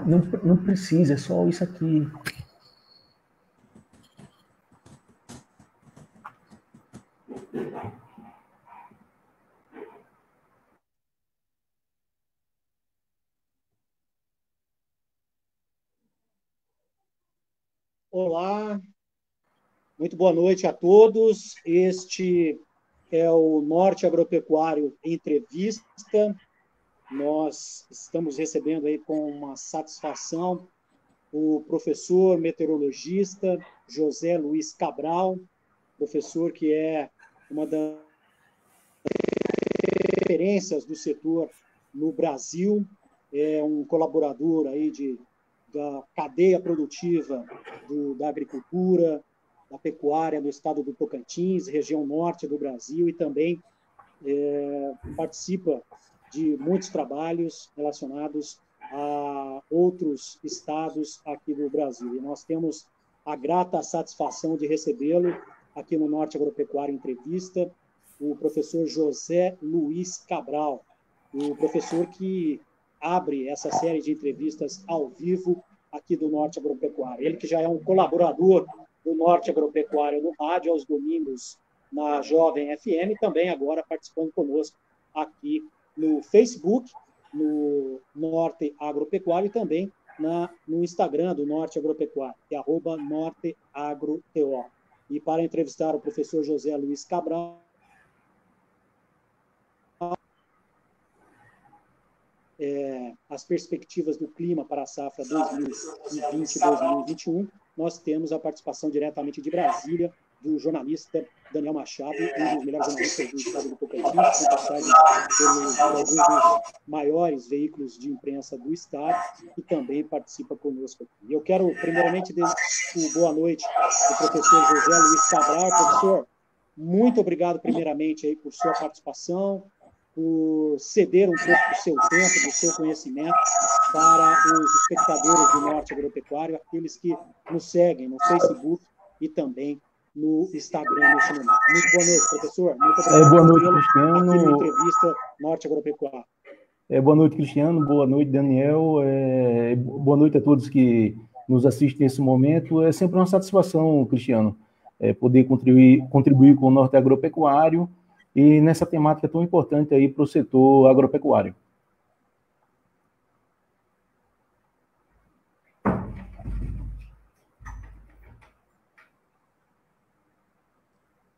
Não precisa, é só isso aqui. Olá, muito boa noite a todos. Este é o Norte Agropecuário Entrevista. Nós estamos recebendo aí com uma satisfação o professor meteorologista José Luiz Cabral, professor que é uma das referências do setor no Brasil, é um colaborador aí da cadeia produtiva da agricultura, da pecuária no estado do Tocantins, região norte do Brasil, e também participa de muitos trabalhos relacionados a outros estados aqui do Brasil. E nós temos a grata satisfação de recebê-lo aqui no Norte Agropecuário Entrevista, o professor José Luiz Cabral, o professor que abre essa série de entrevistas ao vivo aqui do Norte Agropecuário. Ele que já é um colaborador do Norte Agropecuário no rádio, aos domingos na Jovem FM, também agora participando conosco aqui no Facebook, no Norte Agropecuário, e também no Instagram do Norte Agropecuário, que é @norteagroto. E para entrevistar o professor José Luiz Cabral, as perspectivas do clima para a safra 2020-2021, nós temos a participação diretamente de Brasília, do jornalista Daniel Machado, um dos melhores jornalistas do estado do Tocantins, com passagem por alguns dos maiores veículos de imprensa do estado, e também participa conosco aqui. Eu quero, primeiramente, dar boa noite ao professor José Luiz Cabral. Professor, muito obrigado, primeiramente, aí, por sua participação, por ceder um pouco do seu tempo, do seu conhecimento para os espectadores do Norte Agropecuário, aqueles que nos seguem no Facebook e também no Instagram neste momento. Muito boa noite, professor. Muito obrigado boa noite, Cristiano. Aqui na entrevista Norte Agropecuário. Boa noite, Cristiano. Boa noite, Daniel. Boa noite a todos que nos assistem nesse momento. É sempre uma satisfação, Cristiano, poder contribuir com o Norte Agropecuário e nessa temática tão importante aí para o setor agropecuário.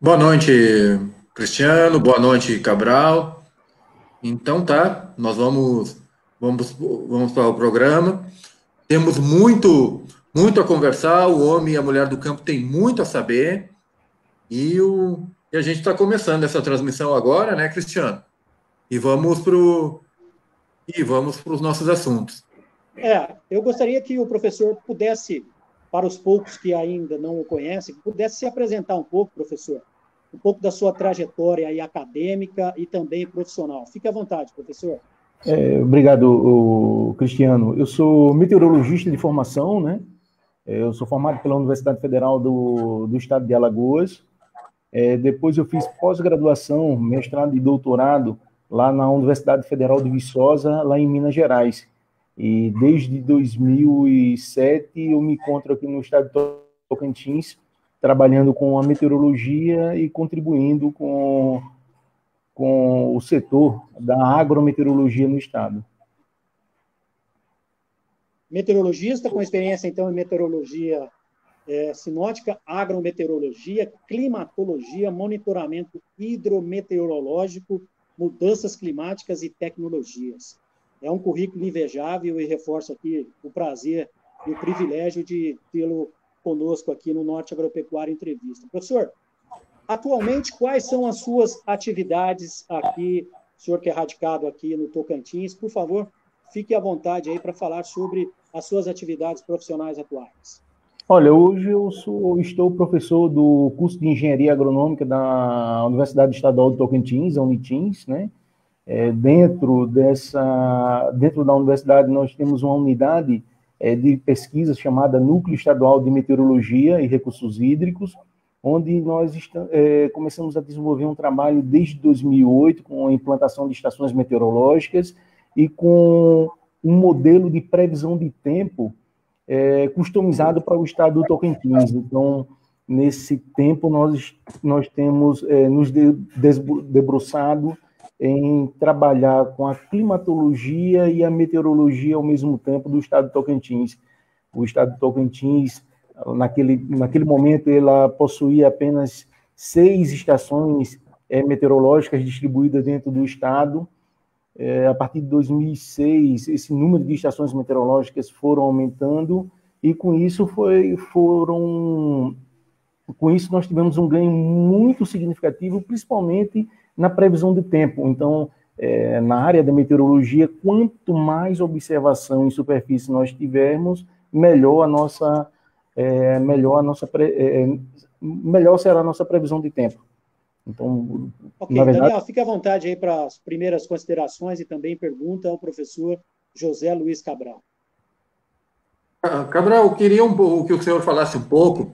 Boa noite, Cristiano. Boa noite, Cabral. Então tá, nós vamos para o programa. Temos muito a conversar. O homem e a mulher do campo têm muito a saber. E a gente está começando essa transmissão agora, né, Cristiano? E vamos para os nossos assuntos. Eu gostaria que o professor pudesse, para os poucos que ainda não o conhecem, pudesse se apresentar um pouco, professor, um pouco da sua trajetória aí acadêmica e também profissional. Fique à vontade, professor. Obrigado, Cristiano. Eu sou meteorologista de formação, né? Eu sou formado pela Universidade Federal do Estado de Alagoas. Depois eu fiz pós-graduação, mestrado e doutorado lá na Universidade Federal de Viçosa, lá em Minas Gerais. E desde 2007 eu me encontro aqui no estado de Tocantins, trabalhando com a meteorologia e contribuindo com o setor da agrometeorologia no estado. Meteorologista com experiência, então, em meteorologia sinótica, agrometeorologia, climatologia, monitoramento hidrometeorológico, mudanças climáticas e tecnologias. É um currículo invejável e reforço aqui o prazer e o privilégio de tê-lo conosco aqui no Norte Agropecuário Entrevista. Professor, atualmente, quais são as suas atividades aqui, o senhor que é radicado aqui no Tocantins? Por favor, fique à vontade aí para falar sobre as suas atividades profissionais atuais. Olha, hoje estou professor do curso de Engenharia Agronômica da Universidade Estadual do Tocantins, a Unitins, né? Dentro da universidade nós temos uma unidade de pesquisa chamada Núcleo Estadual de Meteorologia e Recursos Hídricos, onde nós começamos a desenvolver um trabalho desde 2008 com a implantação de estações meteorológicas e com um modelo de previsão de tempo customizado para o estado do Tocantins. Então, nesse tempo, nós temos nos debruçado em trabalhar com a climatologia e a meteorologia ao mesmo tempo do estado do Tocantins. O estado do Tocantins, naquele momento, ela possuía apenas 6 estações meteorológicas distribuídas dentro do estado. A partir de 2006, esse número de estações meteorológicas foram aumentando, e com isso nós tivemos um ganho muito significativo, principalmente na previsão de tempo. Então, na área da meteorologia, quanto mais observação em superfície nós tivermos, melhor será a nossa previsão de tempo. Então, ok, na verdade... Daniel, fique à vontade aí para as primeiras considerações e também pergunta ao professor José Luiz Cabral. Cabral, eu queria que o senhor falasse um pouco,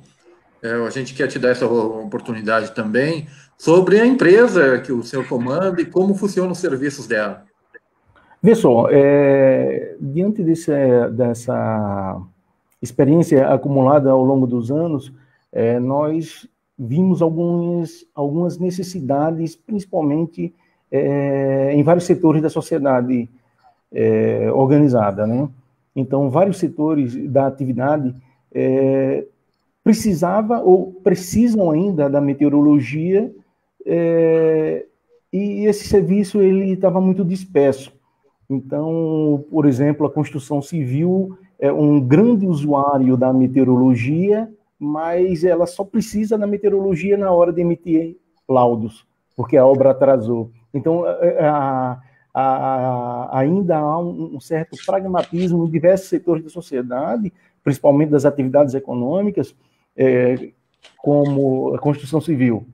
a gente quer te dar essa oportunidade também, sobre a empresa que o senhor comanda e como funcionam os serviços dela. Vê só, diante dessa experiência acumulada ao longo dos anos, nós vimos algumas necessidades, principalmente em vários setores da sociedade organizada, né? Então, vários setores da atividade precisava ou precisam ainda da meteorologia, e esse serviço ele estava muito disperso. Então, por exemplo, a construção civil é um grande usuário da meteorologia, mas ela só precisa da meteorologia na hora de emitir laudos, porque a obra atrasou. Então, ainda há um certo pragmatismo em diversos setores da sociedade, principalmente das atividades econômicas, como a construção civil.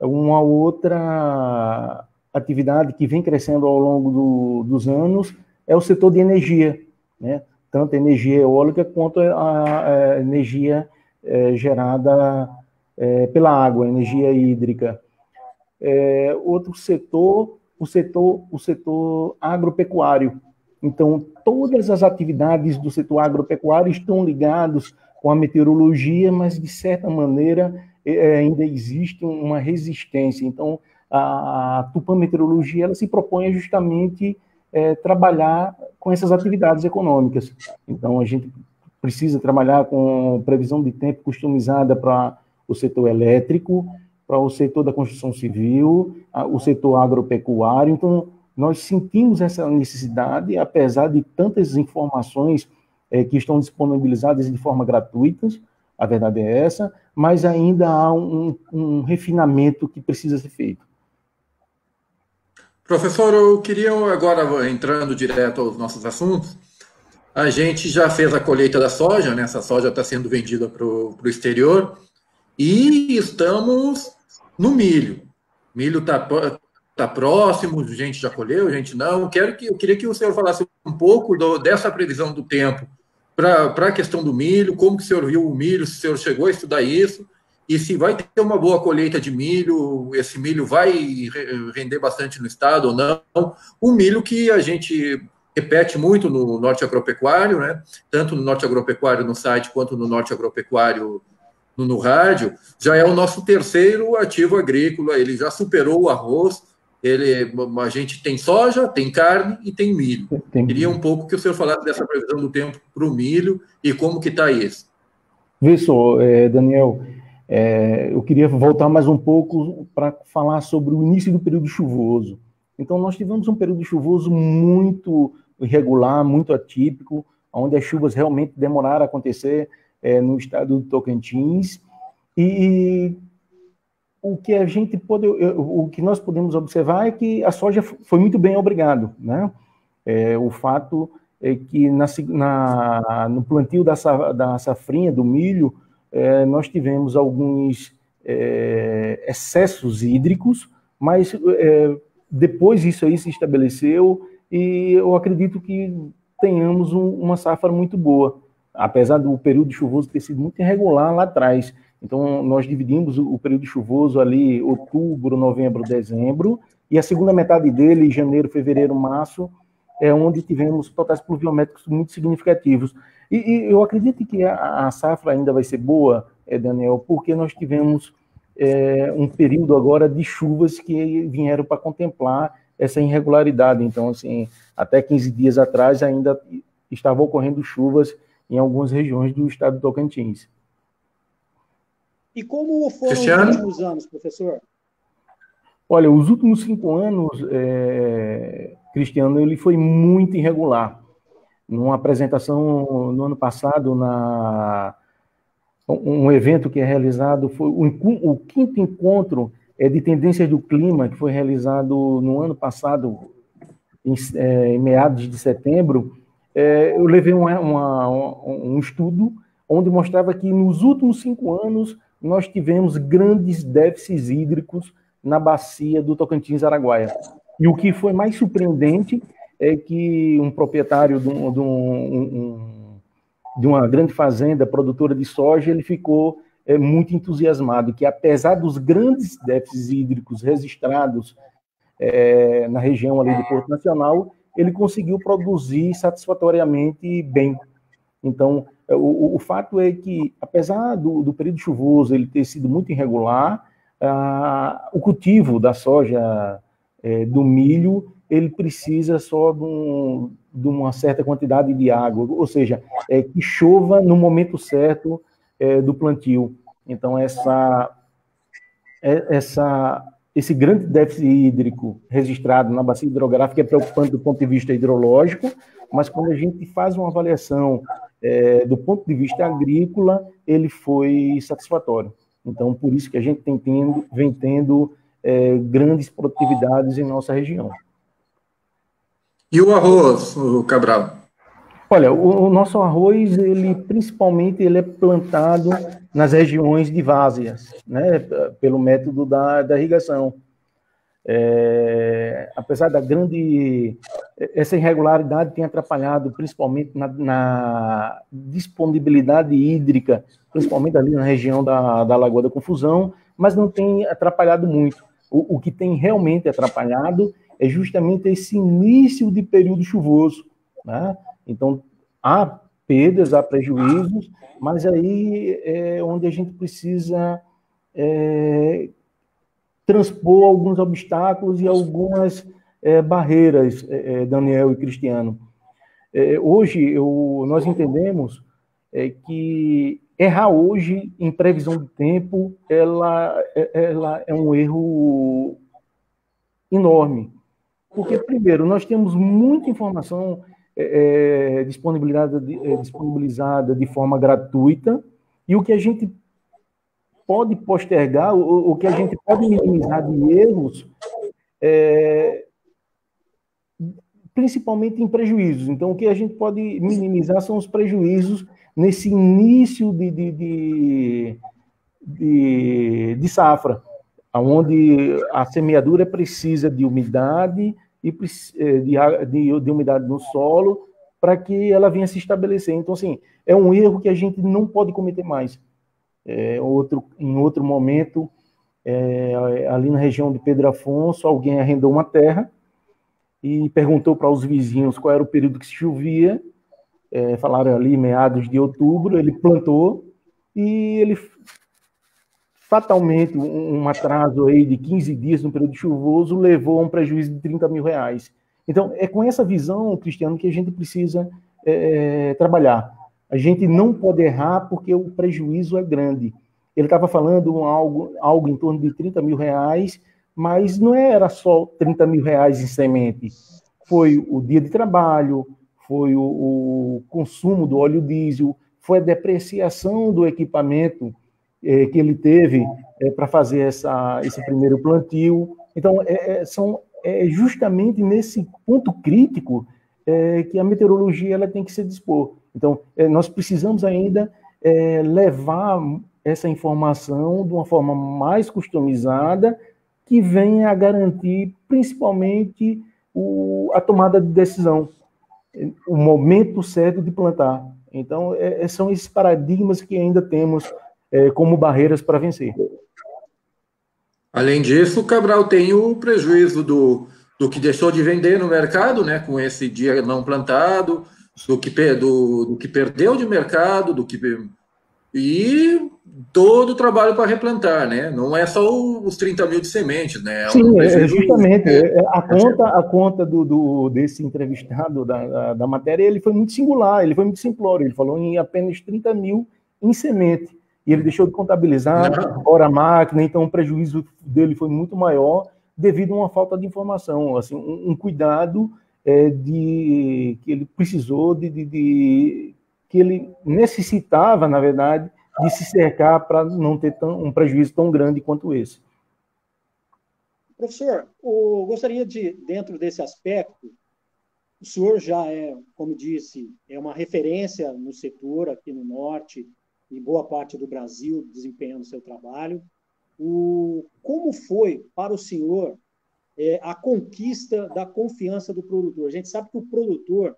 Uma outra atividade que vem crescendo ao longo dos anos é o setor de energia, né? Tanto a energia eólica quanto a energia gerada pela água, energia hídrica. Outro setor, o setor agropecuário. Então, todas as atividades do setor agropecuário estão ligadas com a meteorologia, mas, de certa maneira, ainda existe uma resistência. Então, a Tupã Meteorologia ela se propõe justamente trabalhar com essas atividades econômicas. Então, a gente precisa trabalhar com previsão de tempo customizada para o setor elétrico, para o setor da construção civil, o setor agropecuário. Então, nós sentimos essa necessidade, apesar de tantas informações que estão disponibilizadas de forma gratuita, a verdade é essa, mas ainda há um refinamento que precisa ser feito. Professor, eu queria agora, entrando direto aos nossos assuntos, a gente já fez a colheita da soja, né? Essa soja está sendo vendida para o exterior, e estamos no milho. Milho está próximo, a gente já colheu, a gente não. Eu queria que o senhor falasse um pouco dessa previsão do tempo para a questão do milho, como que o senhor viu o milho, se o senhor chegou a estudar isso, e se vai ter uma boa colheita de milho, esse milho vai render bastante no estado ou não. O milho que a gente repete muito no Norte Agropecuário, né? Tanto no Norte Agropecuário no site, quanto no Norte Agropecuário no rádio, já é o nosso terceiro ativo agrícola, ele já superou o arroz, a gente tem soja, tem carne e tem milho. Queria um pouco que o senhor falasse dessa previsão do tempo para o milho e como que está isso. Vê só, Daniel, eu queria voltar mais um pouco para falar sobre o início do período chuvoso. Então, nós tivemos um período chuvoso muito irregular, muito atípico, onde as chuvas realmente demoraram a acontecer no estado do Tocantins, e o que nós podemos observar é que a soja foi muito bem, obrigado, né? O fato é que no plantio da safrinha do milho, nós tivemos alguns excessos hídricos, mas depois isso aí se estabeleceu, e eu acredito que tenhamos uma safra muito boa, apesar do período chuvoso ter sido muito irregular lá atrás. Então, nós dividimos o período chuvoso ali, outubro, novembro, dezembro, e a segunda metade dele, janeiro, fevereiro, março, onde tivemos totais pluviométricos muito significativos. E eu acredito que a safra ainda vai ser boa, Daniel, porque nós tivemos um período agora de chuvas que vieram para contemplar essa irregularidade. Então, assim, até 15 dias atrás ainda estavam ocorrendo chuvas em algumas regiões do estado do Tocantins. E como foram Cristiano? os últimos anos, professor? Olha, os últimos 5 anos, Cristiano, ele foi muito irregular. Numa apresentação no ano passado, um evento que é realizado, foi o 5º encontro de tendências do clima, que foi realizado no ano passado, em meados de setembro. Eu levei um estudo onde mostrava que nos últimos 5 anos nós tivemos grandes déficits hídricos na bacia do Tocantins-Araguaia. E o que foi mais surpreendente é que um proprietário de uma grande fazenda produtora de soja, ele ficou muito entusiasmado, que apesar dos grandes déficits hídricos registrados na região ali do Porto Nacional, ele conseguiu produzir satisfatoriamente bem. Então, o fato é que, apesar do período chuvoso ele ter sido muito irregular, o cultivo da soja, do milho, ele precisa só de uma certa quantidade de água, ou seja, que chova no momento certo do plantio. Então, esse grande déficit hídrico registrado na bacia hidrográfica é preocupante do ponto de vista hidrológico, mas quando a gente faz uma avaliação do ponto de vista agrícola, ele foi satisfatório. Então, por isso que a gente vem tendo grandes produtividades em nossa região. E o arroz, o Cabral? Olha, o nosso arroz, principalmente, ele é plantado nas regiões de várzeas, né, pelo método da irrigação. Apesar da essa irregularidade tem atrapalhado principalmente na disponibilidade hídrica, principalmente ali na região da Lagoa da Confusão, mas não tem atrapalhado muito. O que tem realmente atrapalhado é justamente esse início de período chuvoso, né? Então, há perdas, há prejuízos, mas aí é onde a gente precisa transpor alguns obstáculos e algumas barreiras, Daniel e Cristiano. Hoje, nós entendemos que errar hoje em previsão do tempo, ela é um erro enorme. Porque, primeiro, nós temos muita informação disponibilizada de forma gratuita, e o que a gente pode postergar, o que a gente pode minimizar de erros, principalmente em prejuízos. Então, o que a gente pode minimizar são os prejuízos nesse início de safra, onde a semeadura precisa de umidade e de umidade no solo para que ela venha se estabelecer. Então, assim, é um erro que a gente não pode cometer mais. Em outro momento, ali na região de Pedro Afonso, alguém arrendou uma terra e perguntou para os vizinhos qual era o período que se chovia, falaram ali meados de outubro, ele plantou e ele fatalmente um atraso aí de 15 dias no período chuvoso levou a um prejuízo de R$30 mil. Então, é com essa visão, Cristiano, que a gente precisa trabalhar. A gente não pode errar porque o prejuízo é grande. Ele estava falando algo em torno de R$30 mil, mas não era só R$30 mil em semente. Foi o dia de trabalho, foi o consumo do óleo diesel, foi a depreciação do equipamento que ele teve para fazer esse primeiro plantio. Então, justamente nesse ponto crítico que a meteorologia ela tem que se dispor. Então, nós precisamos ainda levar essa informação de uma forma mais customizada, que venha a garantir, principalmente, a tomada de decisão, o momento certo de plantar. Então, são esses paradigmas que ainda temos como barreiras para vencer. Além disso, o Cabral tem o prejuízo do do que deixou de vender no mercado, né, com esse dia não plantado, do que perdeu de mercado, e todo o trabalho para replantar, né? Não é só os 30 mil de sementes, né? É um Sim, prejuízo. justamente. A conta desse entrevistado da matéria, ele foi muito singular, ele foi muito simplório. Ele falou em apenas 30 mil em semente. E ele deixou de contabilizar hora máquina, então o prejuízo dele foi muito maior devido a uma falta de informação, assim, um cuidado que ele precisou, que ele necessitava, na verdade, de se cercar para não ter um prejuízo tão grande quanto esse. Professor, eu gostaria de, dentro desse aspecto, o senhor já como disse, é uma referência no setor aqui no Norte e boa parte do Brasil desempenhando seu trabalho. Como foi para o senhor a conquista da confiança do produtor? A gente sabe que o produtor,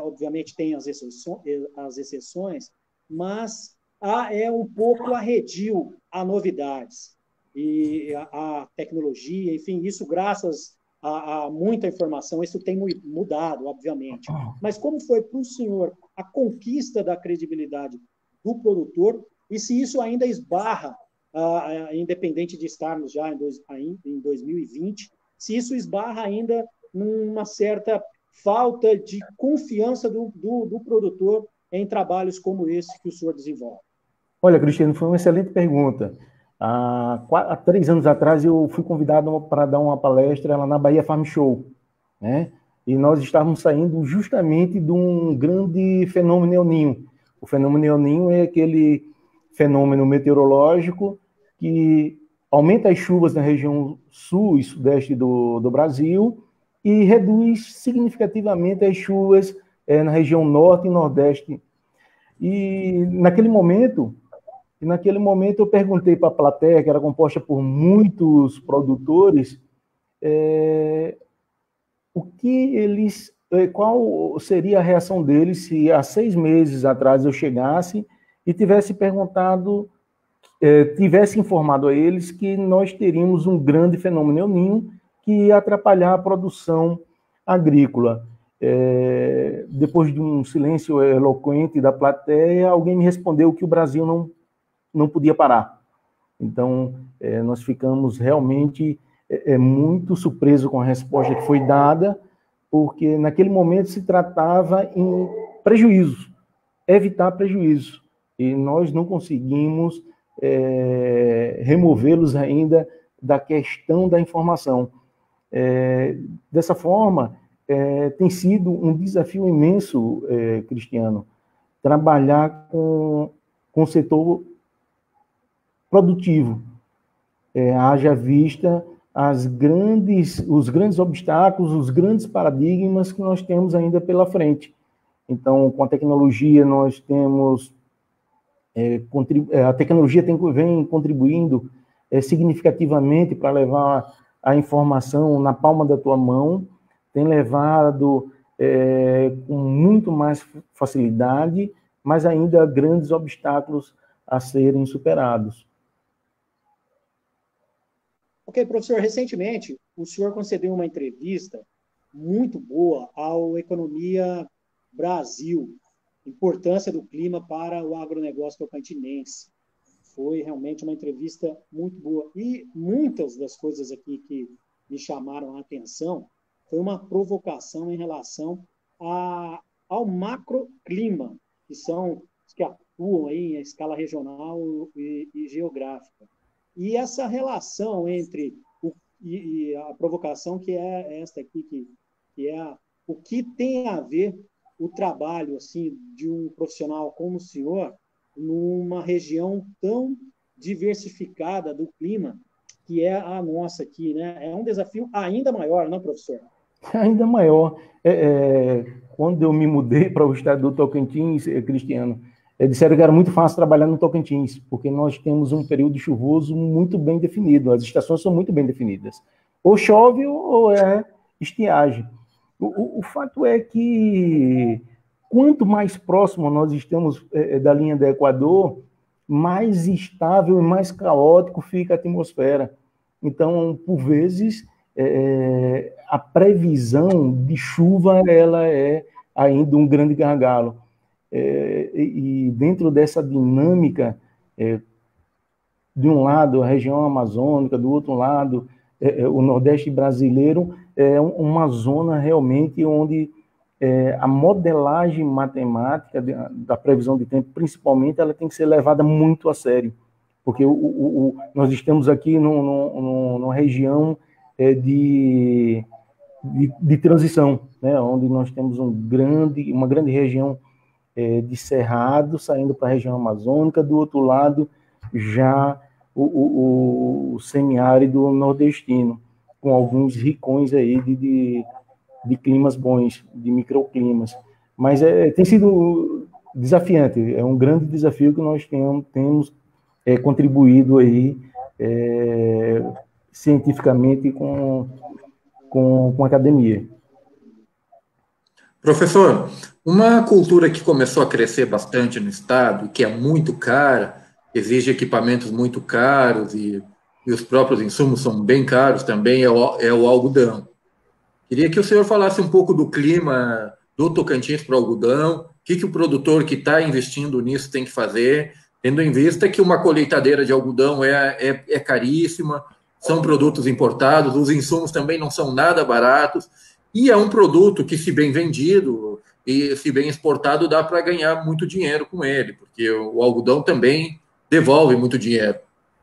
obviamente, tem as exceções, mas é um pouco arredio a novidades e a tecnologia, enfim, isso graças a muita informação, isso tem mudado, obviamente. Mas como foi para o senhor a conquista da credibilidade do produtor e se isso ainda esbarra, independente de estarmos já em 2020, se isso esbarra ainda numa certa falta de confiança do produtor em trabalhos como esse que o senhor desenvolve? Olha, Cristiano, foi uma excelente pergunta. Há 3 anos atrás, eu fui convidado para dar uma palestra lá na Bahia Farm Show, né? E nós estávamos saindo justamente de um grande fenômeno El Niño. O fenômeno El Niño é aquele fenômeno meteorológico que aumenta as chuvas na região sul e sudeste do Brasil e reduz significativamente as chuvas na região norte e nordeste. E naquele momento eu perguntei para a plateia, que era composta por muitos produtores, qual seria a reação deles se há 6 meses atrás eu chegasse e tivesse informado a eles que nós teríamos um grande fenômeno El Niño que ia atrapalhar a produção agrícola. Depois de um silêncio eloquente da plateia, alguém me respondeu que o Brasil não podia parar. Então, nós ficamos realmente muito surpresos com a resposta que foi dada, porque naquele momento se tratava em prejuízo, evitar prejuízo, e nós não conseguimos removê-los ainda da questão da informação. Dessa forma, tem sido um desafio imenso, Cristiano, trabalhar com o setor produtivo, haja vista os grandes obstáculos, os grandes paradigmas que nós temos ainda pela frente. Então, com a tecnologia, nós temos... a tecnologia vem contribuindo significativamente para levar a informação na palma da tua mão, tem levado com muito mais facilidade, mas ainda grandes obstáculos a serem superados. Ok, professor, recentemente o senhor concedeu uma entrevista muito boa ao Economia Brasil, importância do clima para o agronegócio tocantinense. Foi realmente uma entrevista muito boa. E muitas das coisas aqui que me chamaram a atenção foi uma provocação em relação ao macroclima, que são os que atuam aí em escala regional e geográfica. E essa relação entre e a provocação que é esta aqui, que é o que tem a ver o trabalho assim de um profissional como o senhor numa região tão diversificada do clima que é a nossa aqui, né? É um desafio ainda maior, não, professor? Ainda maior. Quando eu me mudei para o estado do Tocantins, Cristiano, disseram que era muito fácil trabalhar no Tocantins, porque nós temos um período chuvoso muito bem definido, as estações são muito bem definidas. Ou chove ou é estiagem. O fato é que quanto mais próximo nós estamos da linha do Equador, mais estável e mais caótico fica a atmosfera. Então, por vezes, a previsão de chuva ela é ainda um grande gargalo. E dentro dessa dinâmica, de um lado a região amazônica, do outro lado o Nordeste brasileiro, é uma zona realmente onde a modelagem matemática da previsão de tempo, principalmente, ela tem que ser levada muito a sério, porque nós estamos aqui numa região de transição, né, onde nós temos uma grande região de cerrado saindo para a região amazônica, do outro lado já o semiárido nordestino, com alguns ricões aí de climas bons, de microclimas. Mas tem sido desafiante, é um grande desafio que nós temos contribuído aí cientificamente com a academia. Professor, uma cultura que começou a crescer bastante no estado, que é muito cara, exige equipamentos muito caros e os próprios insumos são bem caros também, é o algodão. Queria que o senhor falasse um pouco do clima do Tocantins para o algodão, o que o produtor que está investindo nisso tem que fazer, tendo em vista que uma colheitadeira de algodão é caríssima, são produtos importados, os insumos também não são nada baratos, e é um produto que, se bem vendido e se bem exportado, dá para ganhar muito dinheiro com ele, porque o algodão também devolve muito dinheiro,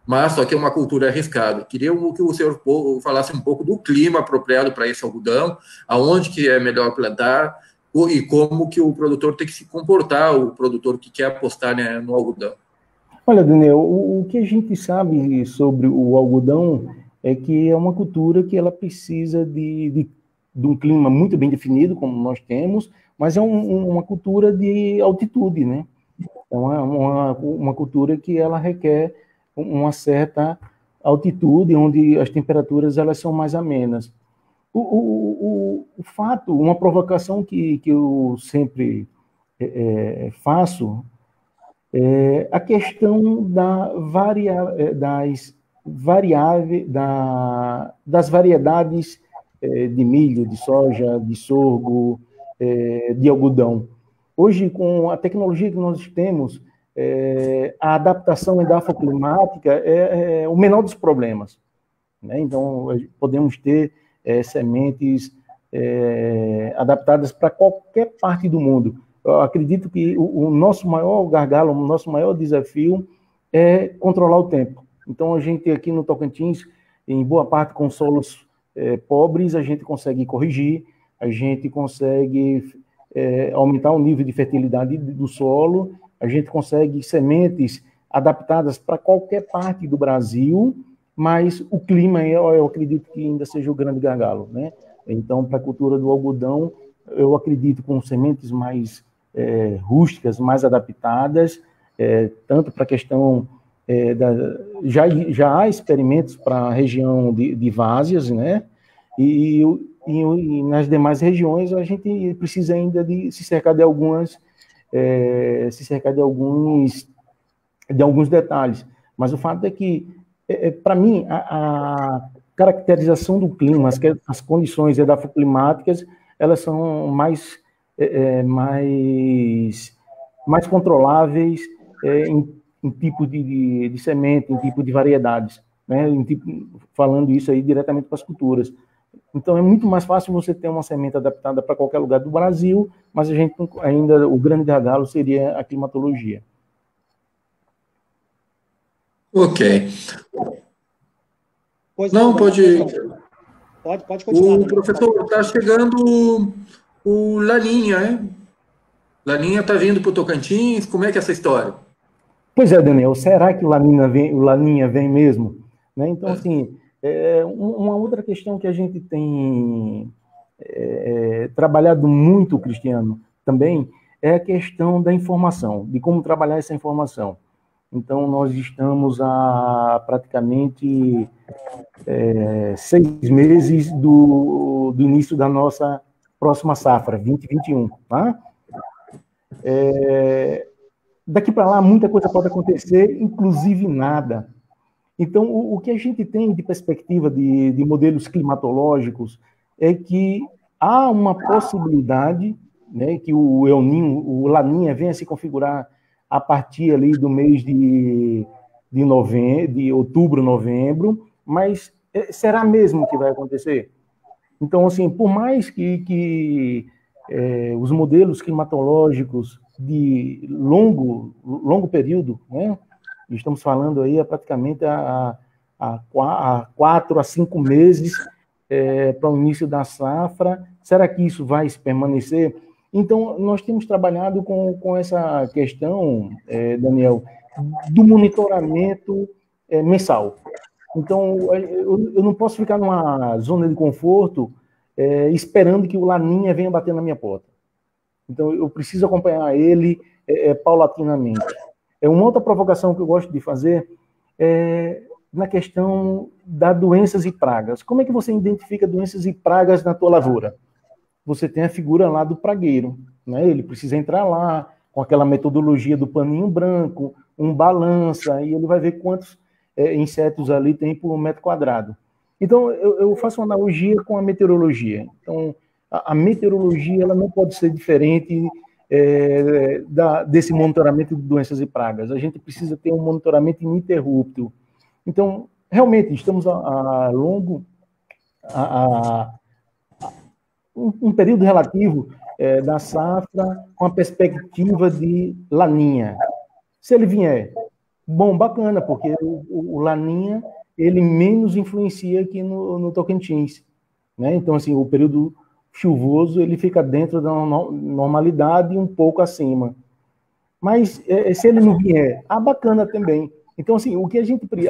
mas só que é uma cultura arriscada. Queria que o senhor falasse um pouco do clima apropriado para esse algodão, aonde que é melhor plantar e como que o produtor tem que se comportar, o produtor que quer apostar, né, no algodão. Olha, Daniel, o que a gente sabe sobre o algodão é que é uma cultura que ela precisa de um clima muito bem definido, como nós temos, mas é uma cultura de altitude, né? É uma cultura que ela requer uma certa altitude, onde as temperaturas elas são mais amenas. O fato, uma provocação que eu sempre faço é a questão das variedades de milho, de soja, de sorgo, de algodão. Hoje, com a tecnologia que nós temos, a adaptação edafoclimática é o menor dos problemas, né? Então, podemos ter sementes adaptadas para qualquer parte do mundo. Eu acredito que o nosso maior gargalo, o nosso maior desafio é controlar o tempo. Então, a gente aqui no Tocantins, em boa parte com solos pobres, a gente consegue corrigir, a gente consegue aumentar o nível de fertilidade do solo, a gente consegue sementes adaptadas para qualquer parte do Brasil, mas o clima, eu acredito que ainda seja o grande gargalo, né? Então, para a cultura do algodão, eu acredito com sementes mais rústicas, mais adaptadas, tanto para a questão já há experimentos para a região de várzeas, né? E nas demais regiões a gente precisa ainda de se cercar de alguns detalhes. Mas o fato é que, para mim, a caracterização do clima, as condições edafoclimáticas, elas são mais controláveis em tipo de semente, em tipo de variedades, né? Falando isso aí diretamente para as culturas. Então, é muito mais fácil você ter uma semente adaptada para qualquer lugar do Brasil, mas a gente ainda, o grande gargalo seria a climatologia. Ok. Pois não, pode continuar. O professor, está chegando o Laninha, né? Laninha está vindo para o Tocantins, como é que é essa história? Pois é, Daniel, será que o Laninha vem mesmo? Né? Então, assim, uma outra questão que a gente tem trabalhado muito, Cristiano, também, é a questão da informação, de como trabalhar essa informação. Então, nós estamos há praticamente 6 meses do início da nossa próxima safra, 2021. Tá? Daqui para lá, muita coisa pode acontecer, inclusive nada. Então, o que a gente tem de perspectiva de modelos climatológicos é que há uma possibilidade, né, que o El Niño, o Laninha venha se configurar a partir ali do mês de outubro, novembro, mas será mesmo que vai acontecer? Então, assim, por mais que os modelos climatológicos de longo período, né, estamos falando aí praticamente há 4 a 5 meses para o início da safra, será que isso vai permanecer? Então, nós temos trabalhado com essa questão, Daniel, do monitoramento mensal. Então, eu não posso ficar numa zona de conforto esperando que o Laninha venha bater na minha porta. Então, eu preciso acompanhar ele paulatinamente. Uma outra provocação que eu gosto de fazer é na questão das doenças e pragas. Como é que você identifica doenças e pragas na tua lavoura? Você tem a figura lá do pragueiro, né? Ele precisa entrar lá com aquela metodologia do paninho branco, um balança, e ele vai ver quantos insetos ali tem por metro quadrado. Então, eu faço uma analogia com a meteorologia. Então, a meteorologia ela não pode ser diferente desse monitoramento de doenças e pragas. A gente precisa ter um monitoramento ininterrupto. Então, realmente, estamos um período relativo da safra com a perspectiva de Laninha. Se ele vier, bom, bacana, porque o Laninha, ele menos influencia aqui no Tocantins, né? Então, assim, o período chuvoso, ele fica dentro da normalidade e um pouco acima. Mas, se ele não vier, bacana também. Então, assim,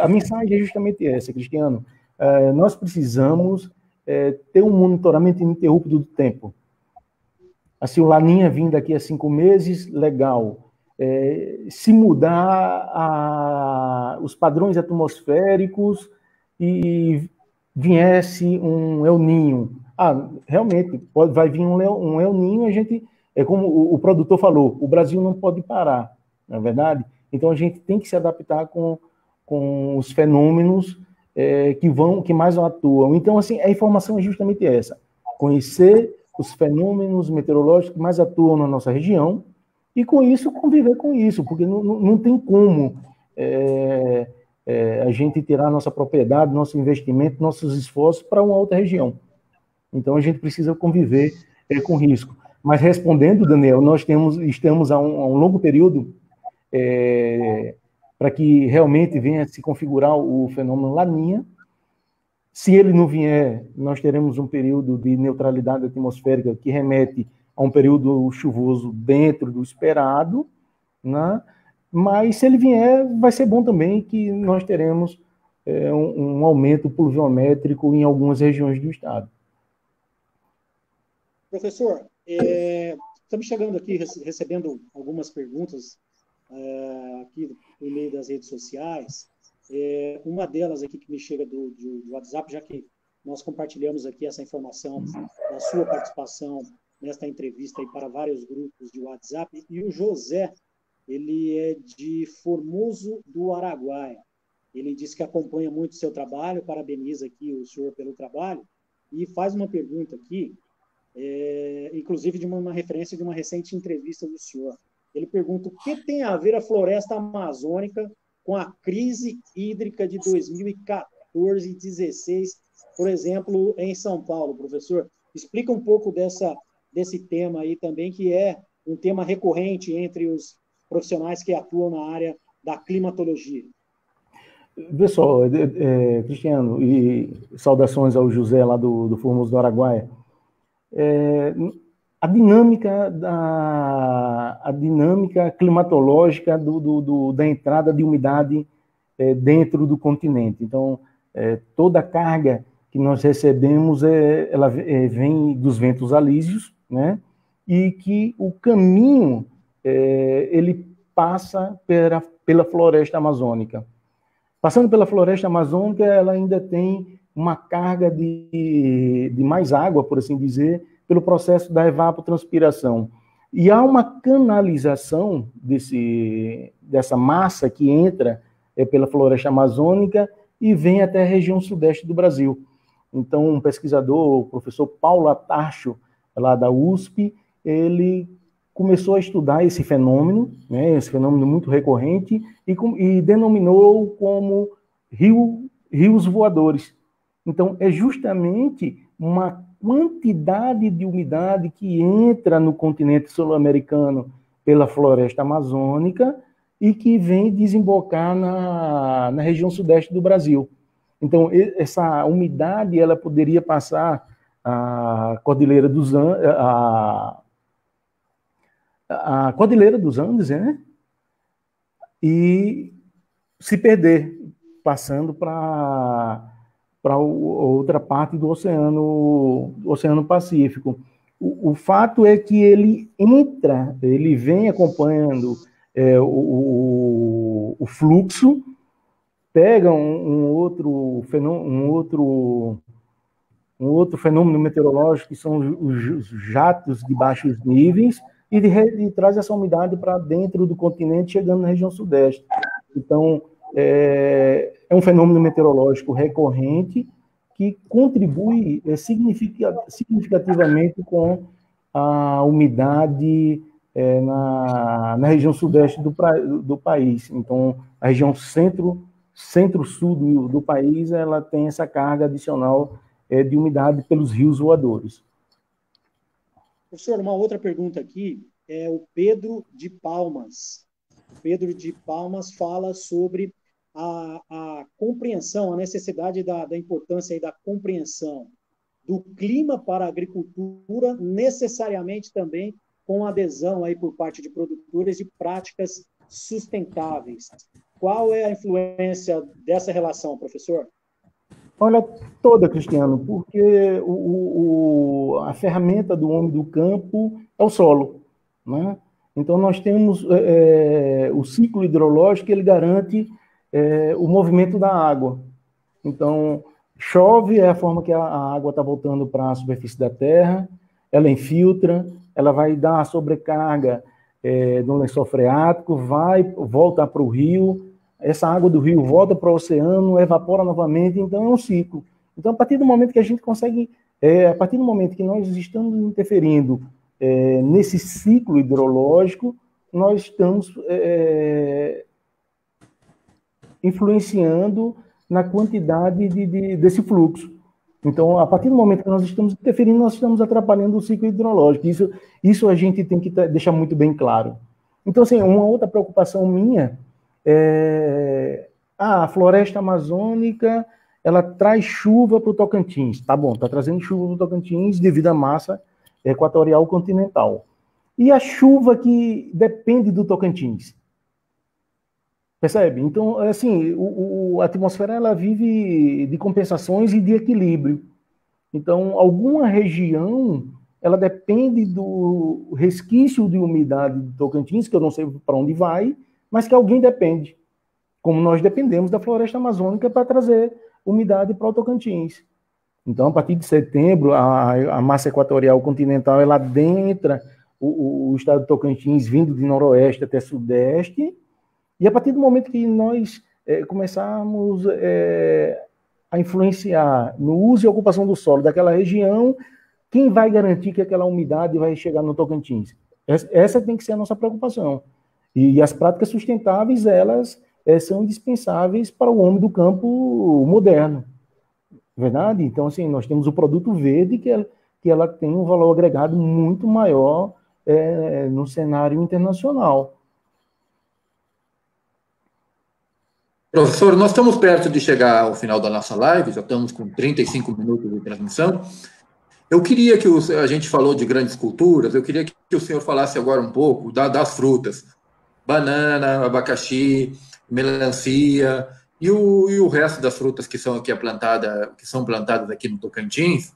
a mensagem é justamente essa, Cristiano. Nós precisamos ter um monitoramento ininterrupto do tempo. Assim, o Laninha vir daqui a 5 meses, legal. Se mudar os padrões atmosféricos e viesse um El Niño, realmente, vai vir um El Niño, a gente, como o produtor falou, o Brasil não pode parar, não é verdade? Então, a gente tem que se adaptar com os fenômenos que mais atuam. Então, assim, a informação é justamente essa, conhecer os fenômenos meteorológicos que mais atuam na nossa região e, com isso, conviver com isso, porque não tem como a gente tirar nossa propriedade, nosso investimento, nossos esforços para uma outra região. Então, a gente precisa conviver com risco. Mas, respondendo, Daniel, nós estamos há um longo período para que realmente venha se configurar o fenômeno Laninha. Se ele não vier, nós teremos um período de neutralidade atmosférica que remete a um período chuvoso dentro do esperado, né? Mas se ele vier, vai ser bom também que nós teremos um aumento pluviométrico em algumas regiões do estado. Professor, estamos chegando aqui, recebendo algumas perguntas aqui por meio das redes sociais. Uma delas aqui que me chega do WhatsApp, já que nós compartilhamos aqui essa informação da sua participação nesta entrevista aí para vários grupos de WhatsApp, e o José, ele é de Formoso do Araguaia. Ele diz que acompanha muito o seu trabalho, parabeniza aqui o senhor pelo trabalho, e faz uma pergunta aqui, inclusive de uma referência de uma recente entrevista do senhor. Ele pergunta o que tem a ver a floresta amazônica com a crise hídrica de 2014 e 2016, por exemplo, em São Paulo, professor. Explica um pouco desse tema aí também, que é um tema recorrente entre os profissionais que atuam na área da climatologia. Pessoal, Cristiano, e saudações ao José lá do Formoso do Araguaia. A dinâmica climatológica da entrada de umidade dentro do continente. Então, toda a carga que nós recebemos, ela vem dos ventos alísios, né? E que o caminho, ele passa pela floresta amazônica. Passando pela floresta amazônica, ela ainda tem uma carga de mais água, por assim dizer, pelo processo da evapotranspiração. E há uma canalização dessa massa que entra pela floresta amazônica e vem até a região sudeste do Brasil. Então, um pesquisador, o professor Paulo Atarcho, lá da USP, ele começou a estudar esse fenômeno, né, esse fenômeno muito recorrente, e denominou como rios voadores. Então, é justamente uma quantidade de umidade que entra no continente sul-americano pela floresta amazônica e que vem desembocar na região sudeste do Brasil. Então, essa umidade ela poderia passar a Cordilheira dos Andes, a Cordilheira dos Andes, né? E se perder, passando para outra parte do Oceano Pacífico. O fato é que ele vem acompanhando o fluxo, pega um outro fenômeno meteorológico, que são os jatos de baixos níveis, e traz essa umidade para dentro do continente, chegando na região sudeste. Então, é um fenômeno meteorológico recorrente que contribui significativamente com a umidade na região sudeste do país. Então, a região centro-sul do país, ela tem essa carga adicional de umidade pelos rios voadores. Professor, uma outra pergunta aqui é o Pedro de Palmas. O Pedro de Palmas fala sobre a compreensão, a necessidade da importância da compreensão do clima para a agricultura, necessariamente também com adesão aí por parte de produtores de práticas sustentáveis. Qual é a influência dessa relação, professor? Olha, toda, Cristiano, porque a ferramenta do homem do campo é o solo, né? Então, nós temos o ciclo hidrológico, ele garante o movimento da água. Então, chove é a forma que a água está voltando para a superfície da terra, ela infiltra, ela vai dar a sobrecarga do lençol freático, volta para o rio, essa água do rio volta para o oceano, evapora novamente, então é um ciclo. Então, a partir do momento que a gente consegue, a partir do momento que nós estamos interferindo nesse ciclo hidrológico, nós estamos influenciando na quantidade desse fluxo. Então, a partir do momento que nós estamos interferindo, nós estamos atrapalhando o ciclo hidrológico. Isso a gente tem que deixar muito bem claro. Então, assim, uma outra preocupação minha a floresta amazônica, ela traz chuva para o Tocantins. Tá bom, está trazendo chuva para o Tocantins devido à massa equatorial continental. E a chuva que depende do Tocantins? Percebe? Então, assim, a atmosfera ela vive de compensações e de equilíbrio. Então, alguma região, ela depende do resquício de umidade do Tocantins, que eu não sei para onde vai, mas que alguém depende. Como nós dependemos da floresta amazônica para trazer umidade para o Tocantins. Então, a partir de setembro, a massa equatorial continental, ela adentra o estado do Tocantins, vindo de noroeste até sudeste, e a partir do momento que nós começarmos a influenciar no uso e ocupação do solo daquela região, quem vai garantir que aquela umidade vai chegar no Tocantins? Essa tem que ser a nossa preocupação. E as práticas sustentáveis, elas são indispensáveis para o homem do campo moderno. Verdade? Então, assim, nós temos o produto verde, que ela tem um valor agregado muito maior no cenário internacional. Professor, nós estamos perto de chegar ao final da nossa live, já estamos com 35 minutos de transmissão. Eu queria que a gente falou de grandes culturas, eu queria que o senhor falasse agora um pouco das frutas. Banana, abacaxi, melancia e o resto das frutas que são plantadas aqui no Tocantins,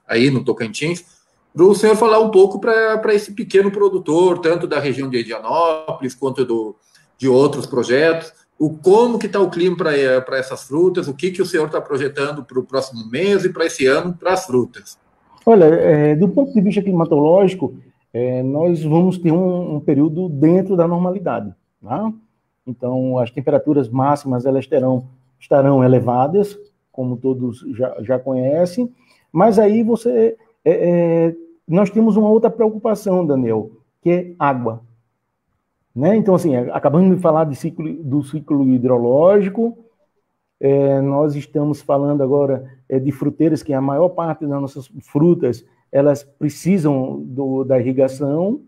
para o senhor falar um pouco para esse pequeno produtor, tanto da região de Edianópolis quanto de outros projetos, como que está o clima para essas frutas, o que o senhor está projetando para o próximo mês e para esse ano para as frutas. Olha, do ponto de vista climatológico, nós vamos ter um período dentro da normalidade. Tá? Então, as temperaturas máximas elas estarão elevadas, como todos já conhecem, mas aí nós temos uma outra preocupação, Daniel, que é água. Né? Então, assim, acabamos de falar do ciclo hidrológico, nós estamos falando agora de fruteiras, que a maior parte das nossas frutas, elas precisam da irrigação,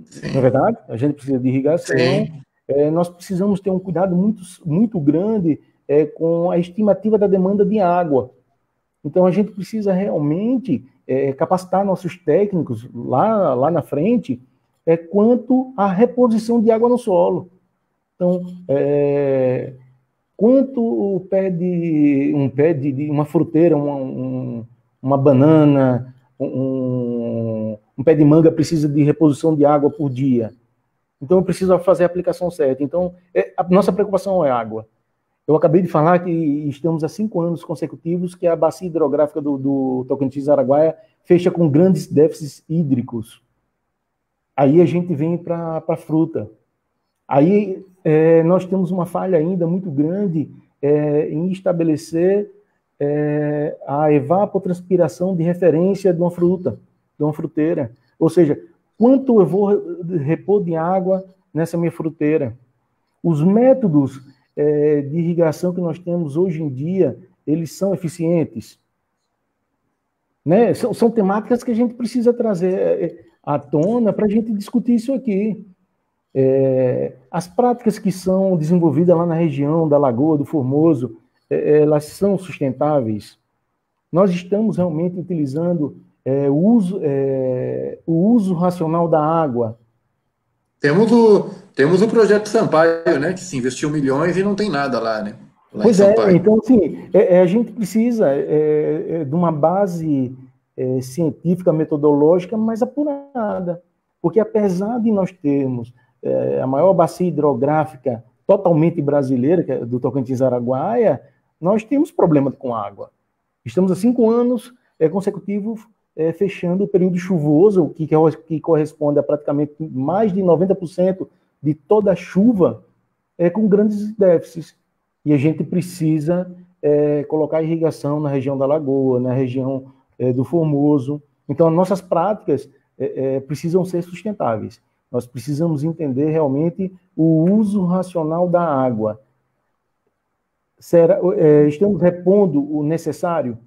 Sim. não é verdade? A gente precisa de irrigação. Nós precisamos ter um cuidado muito, muito grande com a estimativa da demanda de água. Então, a gente precisa realmente capacitar nossos técnicos lá na frente quanto à reposição de água no solo. Então, quanto uma fruteira, uma banana, um pé de manga precisa de reposição de água por dia. Então, eu preciso fazer a aplicação certa. Então, a nossa preocupação é água. Eu acabei de falar que estamos há 5 anos consecutivos que a bacia hidrográfica do Tocantins-Araguaia fecha com grandes déficits hídricos. Aí a gente vem para a fruta. Aí nós temos uma falha ainda muito grande em estabelecer a evapotranspiração de referência de uma fruta, de uma fruteira. Ou seja, quanto eu vou repor de água nessa minha fruteira? Os métodos de irrigação que nós temos hoje em dia, eles são eficientes. Né? São temáticas que a gente precisa trazer à tona para a gente discutir isso aqui. As práticas que são desenvolvidas lá na região da Lagoa, do Formoso, elas são sustentáveis? Nós estamos realmente utilizando o uso racional da água? Temos o projeto Sampaio, né, que se investiu milhões e não tem nada lá, né? Lá pois então, assim, a gente precisa de uma base científica, metodológica mais apurada, porque apesar de nós termos a maior bacia hidrográfica totalmente brasileira, que é do Tocantins-Araguaia, nós temos problema com água. Estamos há 5 anos consecutivos fechando o período chuvoso, que corresponde a praticamente mais de 90% de toda a chuva, com grandes déficits. E a gente precisa colocar irrigação na região da Lagoa, na região do Formoso. Então, as nossas práticas precisam ser sustentáveis. Nós precisamos entender realmente o uso racional da água. Estamos repondo o necessário?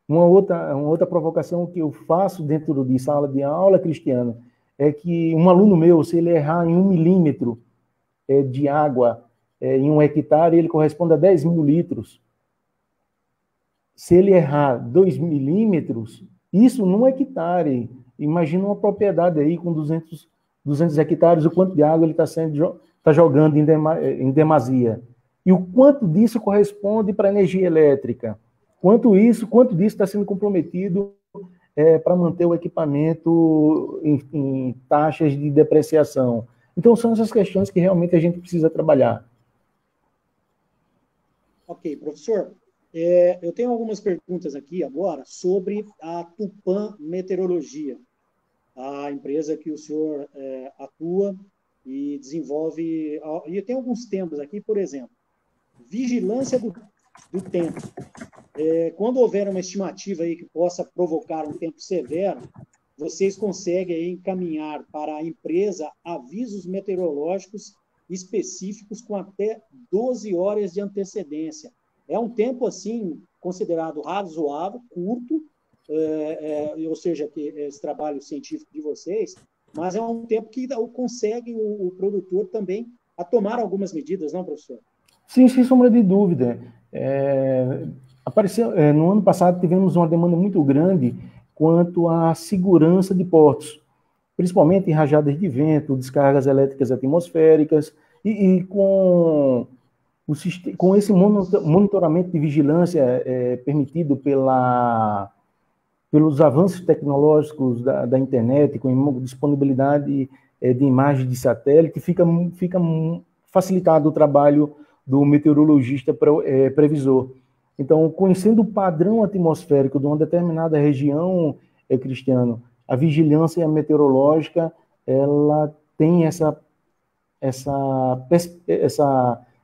Uma outra provocação que eu faço dentro de sala de aula, Cristiano, é que um aluno meu, se ele errar em 1 milímetro de água em 1 hectare, ele corresponde a 10 mil litros. Se ele errar 2 milímetros, isso num hectare. Imagina uma propriedade aí com 200 hectares, o quanto de água ele está jogando em demasia. E o quanto disso corresponde para a energia elétrica. Quanto disso está sendo comprometido para manter o equipamento em taxas de depreciação. Então, são essas questões que realmente a gente precisa trabalhar. Ok, professor. Eu tenho algumas perguntas aqui agora sobre a Tupã Meteorologia, a empresa que o senhor atua e desenvolve. E tem alguns temas aqui, por exemplo, vigilância do tempo. Quando houver uma estimativa aí que possa provocar um tempo severo, vocês conseguem aí encaminhar para a empresa avisos meteorológicos específicos com até 12 horas de antecedência. É um tempo, assim, considerado razoável, curto, ou seja, que esse trabalho científico de vocês, mas é um tempo que consegue o produtor também a tomar algumas medidas, não, professor? Sim, sem sombra de dúvida. No ano passado tivemos uma demanda muito grande quanto à segurança de portos, principalmente em rajadas de vento, descargas elétricas atmosféricas, e com esse monitoramento de vigilância permitido pelos avanços tecnológicos da internet, com disponibilidade de imagens de satélite, fica facilitado o trabalho do meteorologista previsor. Então, conhecendo o padrão atmosférico de uma determinada região, Cristiano, a vigilância meteorológica, ela tem essa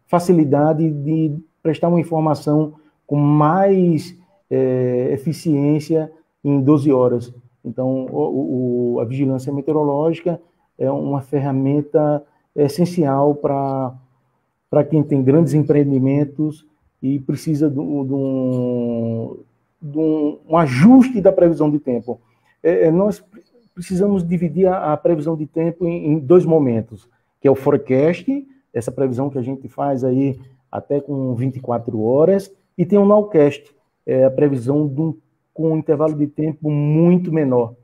facilidade de prestar uma informação com mais eficiência em 12 horas. Então, a vigilância meteorológica é uma ferramenta essencial para quem tem grandes empreendimentos e precisa de um ajuste da previsão de tempo. Nós precisamos dividir a previsão de tempo em 2 momentos, que é o forecast, essa previsão que a gente faz aí até com 24 horas, e tem o nowcast, a previsão com um intervalo de tempo muito menor.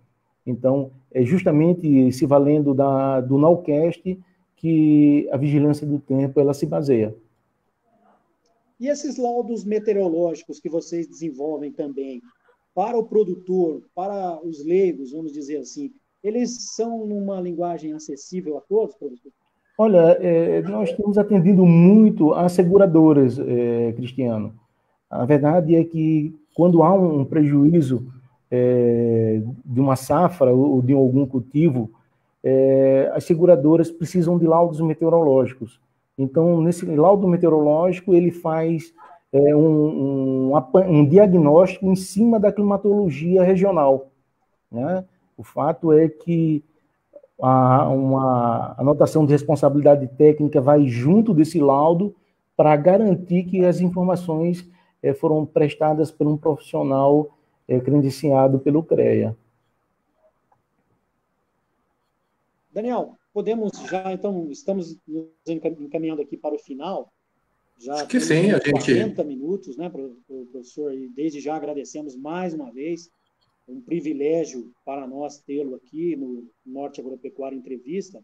Então, é justamente se valendo do nowcast que a vigilância do tempo ela se baseia. E esses laudos meteorológicos que vocês desenvolvem também, para o produtor, para os leigos, vamos dizer assim, eles são numa linguagem acessível a todos, professor? Olha, nós temos atendido muito as seguradoras, Cristiano. A verdade é que quando há um prejuízo de uma safra ou de algum cultivo, as seguradoras precisam de laudos meteorológicos. Então, nesse laudo meteorológico, ele faz um diagnóstico em cima da climatologia regional, né? O fato é que uma anotação de responsabilidade técnica vai junto desse laudo para garantir que as informações foram prestadas por um profissional credenciado pelo CREA. Daniel, podemos já, então, estamos nos encaminhando aqui para o final. Já acho que sim, a gente... 40 minutos, né, professor? E desde já agradecemos mais uma vez. Um privilégio para nós tê-lo aqui no Norte Agropecuária Entrevista.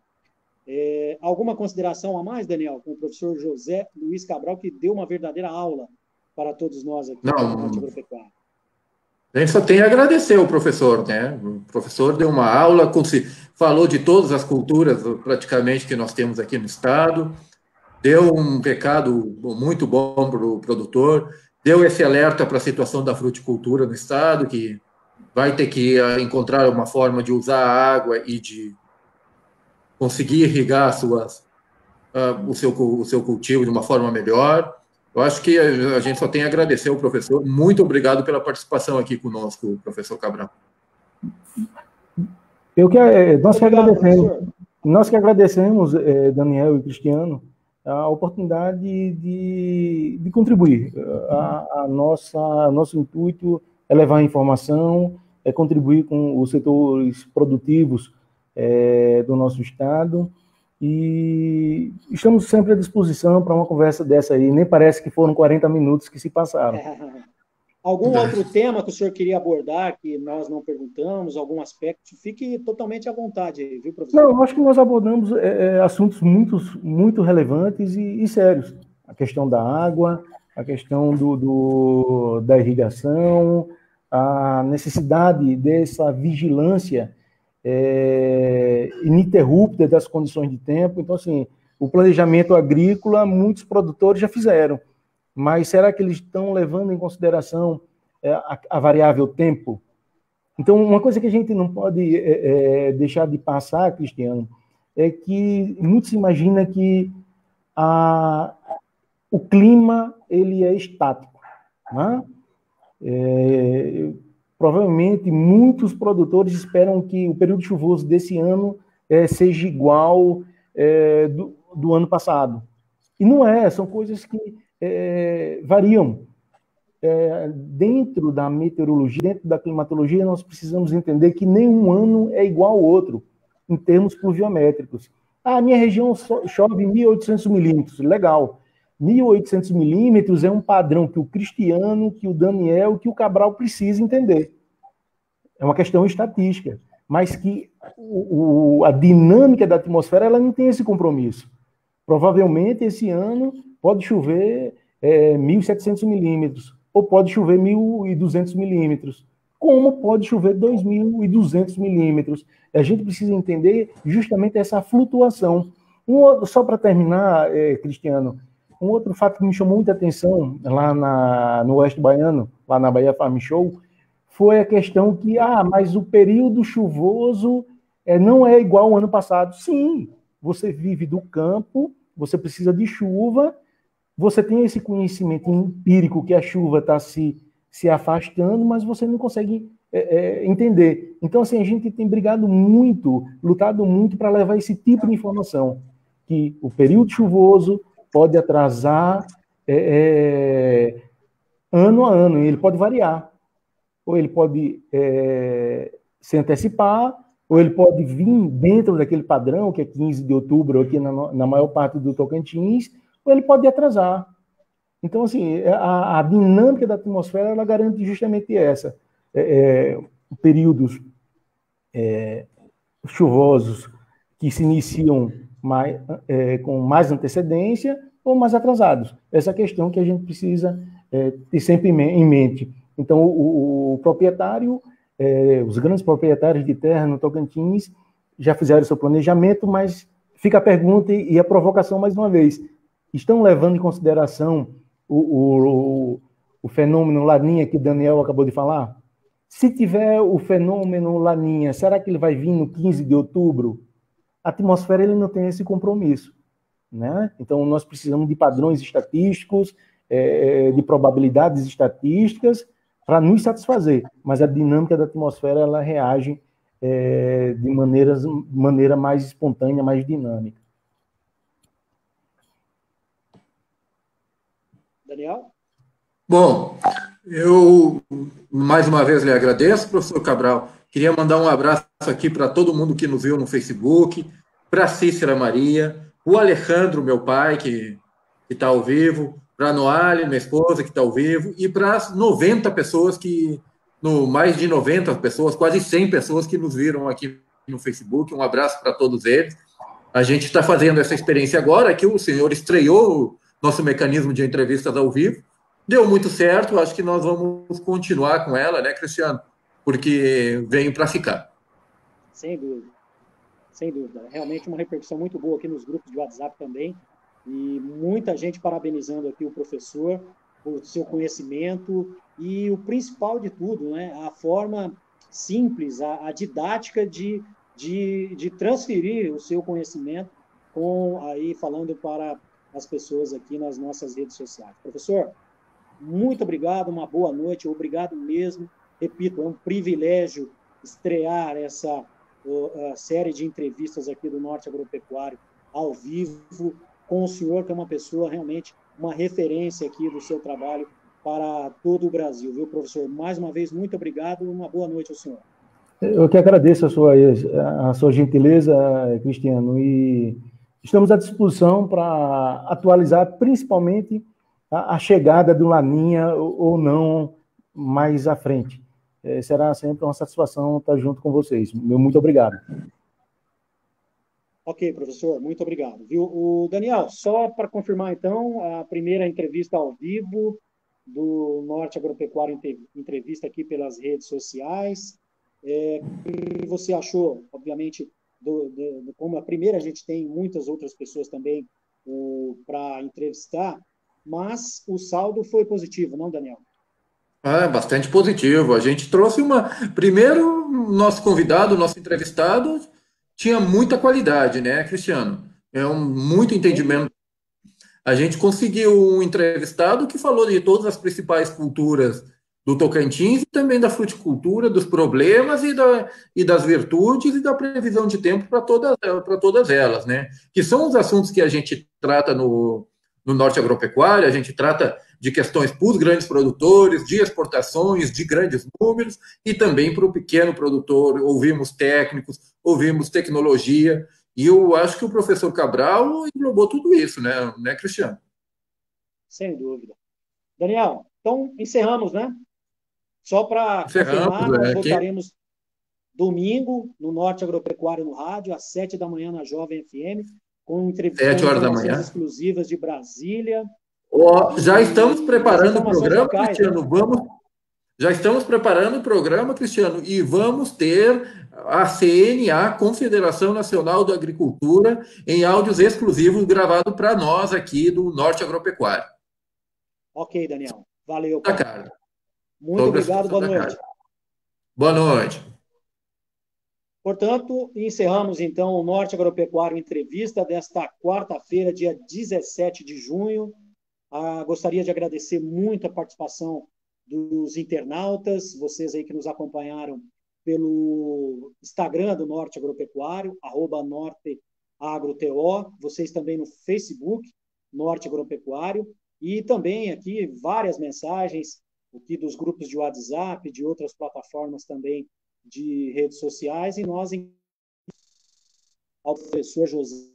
Alguma consideração a mais, Daniel, com o professor José Luiz Cabral, que deu uma verdadeira aula para todos nós aqui no Norte Agropecuária? A gente só tem a agradecer ao professor, né? O professor deu uma aula, falou de todas as culturas, praticamente, que nós temos aqui no estado, deu um recado muito bom para o produtor, deu esse alerta para a situação da fruticultura no estado, que vai ter que encontrar uma forma de usar a água e de conseguir irrigar o seu cultivo de uma forma melhor. Eu acho que a gente só tem a agradecer ao professor. Muito obrigado pela participação aqui conosco, professor Cabral. Nós que agradecemos, Daniel e Cristiano, a oportunidade de contribuir. Nosso intuito é levar informação, é contribuir com os setores produtivos do nosso estado, e estamos sempre à disposição para uma conversa dessa aí. Nem parece que foram 40 minutos que se passaram. Algum outro tema que o senhor queria abordar, que nós não perguntamos, algum aspecto? Fique totalmente à vontade aí, viu, professor? Não, acho que nós abordamos assuntos muito relevantes e sérios. A questão da água, a questão da irrigação, a necessidade dessa vigilância ininterrupta das condições de tempo. Então, assim, o planejamento agrícola, muitos produtores já fizeram, mas será que eles estão levando em consideração a variável tempo? Então, uma coisa que a gente não pode deixar de passar, Cristiano, é que muito se imagina que o clima ele é estático, né? Provavelmente muitos produtores esperam que o período chuvoso desse ano seja igual do ano passado. E não são coisas que variam. Dentro da meteorologia, dentro da climatologia, nós precisamos entender que nenhum ano é igual ao outro, em termos pluviométricos. A minha região chove 1.800 milímetros, legal. 1.800 milímetros é um padrão que o Cristiano, que o Daniel, que o Cabral precisa entender. É uma questão estatística, mas que a dinâmica da atmosfera ela não tem esse compromisso. Provavelmente, esse ano, pode chover 1.700 milímetros, ou pode chover 1.200 milímetros, como pode chover 2.200 milímetros. A gente precisa entender justamente essa flutuação. Só para terminar, Cristiano, um outro fato que me chamou muita atenção lá no Oeste Baiano, lá na Bahia Farm Show, foi a questão que, mas o período chuvoso não é igual ao ano passado. Sim, você vive do campo, você precisa de chuva, você tem esse conhecimento empírico que a chuva está se afastando, mas você não consegue entender. Então, assim, a gente tem brigado muito, lutado muito para levar esse tipo de informação, que o período chuvoso pode atrasar ano a ano, e ele pode variar. Ou ele pode se antecipar, ou ele pode vir dentro daquele padrão, que é 15 de outubro, aqui na maior parte do Tocantins, ou ele pode atrasar. Então, assim, a dinâmica da atmosfera, ela garante justamente essa. Períodos chuvosos que se iniciam com mais antecedência ou mais atrasados. Essa questão que a gente precisa ter sempre em mente. Então, o proprietário, os grandes proprietários de terra no Tocantins já fizeram seu planejamento, mas fica a pergunta e a provocação mais uma vez. Estão levando em consideração o fenômeno Laninha que o Daniel acabou de falar? Se tiver o fenômeno Laninha, será que ele vai vir no 15 de outubro? A atmosfera ele não tem esse compromisso, né? Então, nós precisamos de padrões estatísticos, de probabilidades estatísticas para nos satisfazer, mas a dinâmica da atmosfera ela reage de maneira mais espontânea, mais dinâmica. Daniel? Bom, eu mais uma vez lhe agradeço, professor Cabral. Queria mandar um abraço aqui para todo mundo que nos viu no Facebook, para a Cícera Maria, o Alejandro, meu pai, que está ao vivo, para a Noale, minha esposa, que está ao vivo, e para as 90 pessoas mais de 90 pessoas, quase 100 pessoas que nos viram aqui no Facebook. Um abraço para todos eles. A gente está fazendo essa experiência agora, que o senhor estreou o nosso mecanismo de entrevistas ao vivo. Deu muito certo, acho que nós vamos continuar com ela, né, Cristiano? Porque veio para ficar. Sem dúvida. Sem dúvida. Realmente uma repercussão muito boa aqui nos grupos de WhatsApp também. E muita gente parabenizando aqui o professor por seu conhecimento e o principal de tudo, né, a forma simples, a didática de transferir o seu conhecimento aí falando para as pessoas aqui nas nossas redes sociais. Professor, muito obrigado, uma boa noite, obrigado mesmo. Repito, é um privilégio estrear essa série de entrevistas aqui do Norte Agropecuário ao vivo, com o senhor, que é uma pessoa realmente uma referência aqui do seu trabalho para todo o Brasil, viu, professor? Mais uma vez, muito obrigado e uma boa noite ao senhor. Eu que agradeço a sua gentileza, Cristiano, e estamos à disposição para atualizar principalmente a chegada do Laninha ou não mais à frente. Será sempre uma satisfação estar junto com vocês. Muito obrigado. Ok, professor, muito obrigado. Viu? O Daniel, só para confirmar, então, a primeira entrevista ao vivo do Norte Agropecuário Entrevista aqui pelas redes sociais. O que você achou, obviamente, como a primeira, a gente tem muitas outras pessoas também para entrevistar, mas o saldo foi positivo, não, Daniel? Bastante positivo. A gente trouxe Primeiro, nosso convidado, nosso entrevistado, tinha muita qualidade, né, Cristiano? Muito entendimento. A gente conseguiu um entrevistado que falou de todas as principais culturas do Tocantins e também da fruticultura, dos problemas e das virtudes e da previsão de tempo para todas elas, né? Que são os assuntos que a gente trata no Norte Agropecuário, a gente trata de questões para os grandes produtores, de exportações, de grandes números, e também para o pequeno produtor. Ouvimos técnicos, ouvimos tecnologia, e eu acho que o professor Cabral englobou tudo isso, né, Cristiano? Sem dúvida. Daniel, então encerramos, né? Só para confirmar, nós voltaremos domingo no Norte Agropecuário no rádio, às 7 da manhã na Jovem FM, com informações exclusivas de Brasília. Já estamos preparando o programa, locais, Cristiano. Né? Já estamos preparando o programa, Cristiano, e vamos ter a CNA, Confederação Nacional da Agricultura, em áudios exclusivos gravados para nós aqui do Norte Agropecuário. Ok, Daniel. Valeu. Cara. Muito obrigado, boa noite. Boa noite. Portanto, encerramos então o Norte Agropecuário Entrevista desta quarta-feira, dia 17 de junho. Gostaria de agradecer muito a participação dos internautas, vocês aí que nos acompanharam pelo Instagram do Norte Agropecuário, @NorteAgroTO, vocês também no Facebook, Norte Agropecuário, e também aqui várias mensagens aqui dos grupos de WhatsApp, de outras plataformas também de redes sociais, e nós, ao professor José,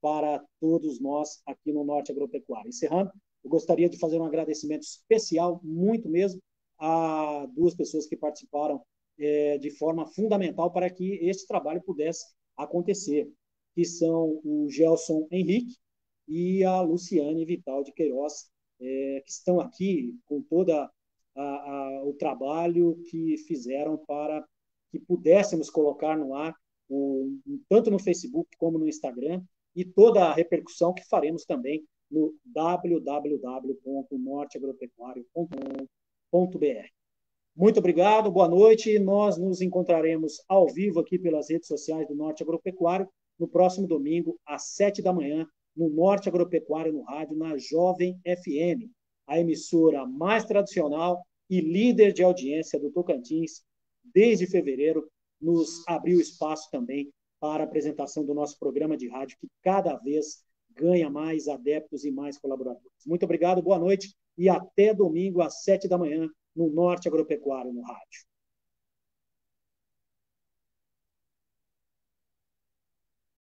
para todos nós aqui no Norte Agropecuário. Encerrando, eu gostaria de fazer um agradecimento especial, muito mesmo, a duas pessoas que participaram de forma fundamental para que este trabalho pudesse acontecer, que são o Gelson Henrique e a Luciane Vital de Queiroz, que estão aqui com todo o trabalho que fizeram para que pudéssemos colocar no ar, tanto no Facebook como no Instagram, e toda a repercussão que faremos também no www.norteagropecuario.com.br. Muito obrigado, boa noite. Nós nos encontraremos ao vivo aqui pelas redes sociais do Norte Agropecuário no próximo domingo, às 7 da manhã, no Norte Agropecuário no rádio, na Jovem FM, a emissora mais tradicional e líder de audiência do Tocantins. Desde fevereiro, nos abriu espaço também para a apresentação do nosso programa de rádio, que cada vez ganha mais adeptos e mais colaboradores. Muito obrigado, boa noite e até domingo às 7 da manhã no Norte Agropecuário no rádio.